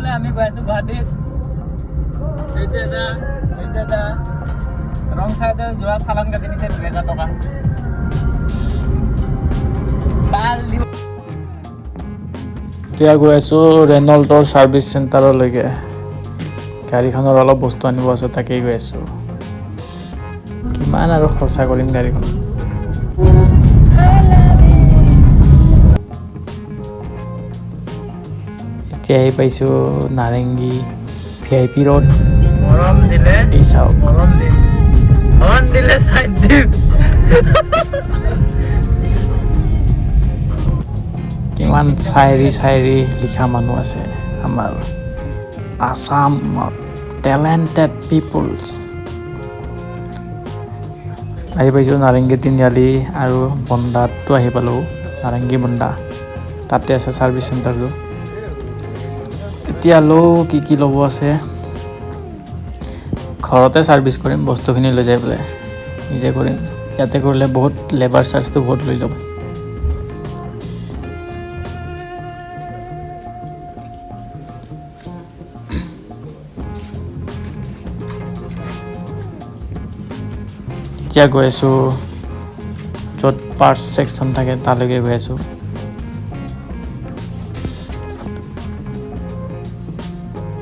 কৰিবলৈ আমি গৈ আছোঁ গুৱাহাটীত। এইটো এটা ৰং চাইডে যোৱা চালান কাটি দিছে 2000 টকা। এতিয়া গৈ আছোঁ ৰেনল্টৰ ছাৰ্ভিচ চেণ্টাৰলৈকে। গাড়ীখনৰ অলপ বস্তু আনিব আছে, তাকেই গৈ আছোঁ। কিমান আৰু খৰচা কৰিম গাড়ীখন। এতিয়া আহি পাইছোঁ নাৰেংগী VIP ৰোড। মৰম দিলে এই চাওক, মৰম দিলে চাইড দিম। কিমান চায়েৰী লিখা মানুহ আছে আমাৰ আসামত, টেলেণ্টেড পিপলছ। আহি পাইছোঁ নাৰেংগী তিনিআলি আৰু বন্দাতো আহি পালোঁ। নাৰেংগী বন্দা তাতে আছে ছাৰ্ভিচ চেণ্টাৰটো। এতিয়া কি ল'ব আছে, ঘৰতে ছাৰ্ভিচ কৰিম, বস্তুখিনি লৈ যাই পেলাই নিজে কৰিম। ইয়াতে কৰিলে বহুত লেবাৰ চাৰ্জটো বহুত লৈ ল'ব। এতিয়া গৈ আছোঁ য'ত পাৰ্টছ ছেকশ্যন থাকে তালৈকে গৈ আছোঁ।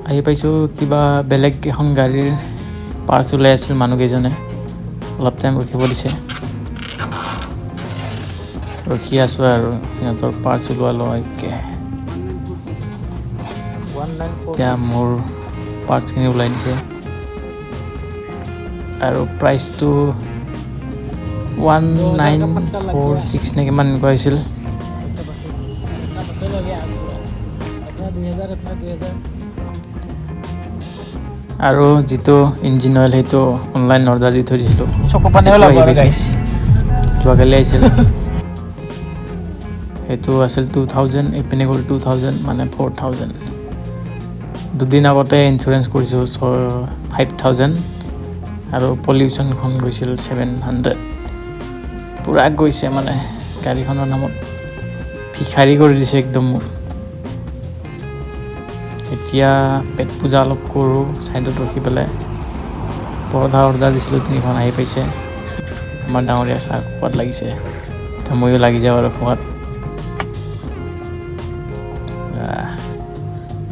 আহি পাইছোঁ কিবা বেলেগ এখন গাড়ীৰ পাৰ্টছ ওলাই আছিল মানুহকেইজনে, অলপ টাইম ৰখিব দিছে। ৰখি আছোঁ আৰু সিহঁতৰ পাৰ্টছ ওলোৱালৈকে। এতিয়া মোৰ পাৰ্টছখিনি ওলাই দিছে আৰু প্ৰাইচটো 1946 নে কিমান এনেকুৱা হৈছিল। আৰু যিটো ইঞ্জিন অইল সেইটো অনলাইন অৰ্ডাৰ দি থৈ দিছিলোঁ, যোৱাকালি আহিছিল। সেইটো আছিল 2000, এইপিনে গ'ল 2000, মানে 4000। দুদিন আগতে ইঞ্চুৰেঞ্চ কৰিছোঁ 5000 আৰু পলিউশ্যনখন গৈছিল 700। পূৰা গৈছে মানে গাড়ীখনৰ নামত, ভিখাৰী কৰি দিছে একদম মোক। এতিয়া পেট পূজা অলপ কৰোঁ ছাইডত ৰখি পেলাই। পৰঠা অৰ্ডাৰ দিছিলোঁ 3খন, আহি পাইছে। আমাৰ ডাঙৰীয়া চাহ খোৱাদ লাগিছে, এতিয়া ময়ো লাগি যাওঁ আৰু খোৱাত।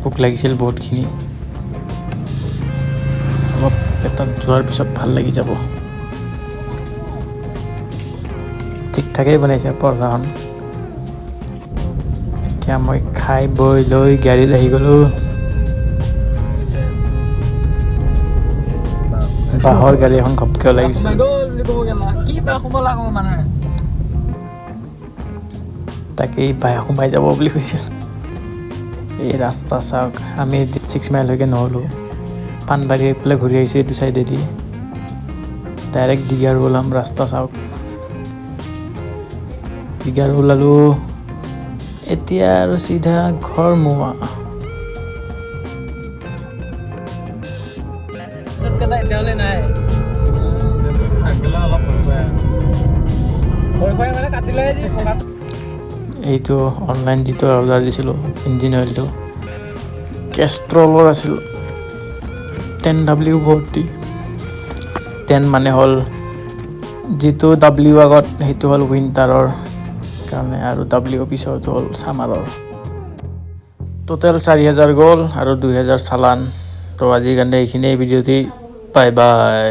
ভোক লাগিছিল বহুতখিনি, অলপ পেটত যোৱাৰ পিছত ভাল লাগি যাব। ঠিক ঠাকেই বনাইছে পৰঠাখন। এতিয়া মই খাই বৈ লৈ গাড়ীত আহি গ'লোঁ। বাঁহৰ গাড়ী এখন ঘপকৈ ওলাই গৈছে। তাকেই বাই সোমাই যাব বুলি কৈছিল। এই ৰাস্তা চাওক, আমি 6 মাইললৈকে নহ'লোঁ, পাণবাৰী এইফালে ঘূৰি আহিছোঁ এইটো চাইডেদি। ডাইৰেক্ট দীঘাৰু ওলাম, ৰাস্তা চাওক। দীঘাৰু ওলালোঁ, এতিয়া আৰু চিধা ঘৰ মোৱা। এইটো অনলাইন যিটো অৰ্ডাৰ দিছিলোঁ ইঞ্জিন অইলটো কেষ্ট্ৰলৰ আছিল, 10W ভৰ্তি। 10 মানে হ'ল যিটো W আগত সেইটো হ'ল উইণ্টাৰৰ কাৰণে, আৰু W পিছৰটো হ'ল ছামাৰৰ। টোটেল 4000 গ'ল আৰু 2000 চালান। তো আজিৰ কাৰণে এইখিনিয়ে ভিডিঅ'টি। Bye bye.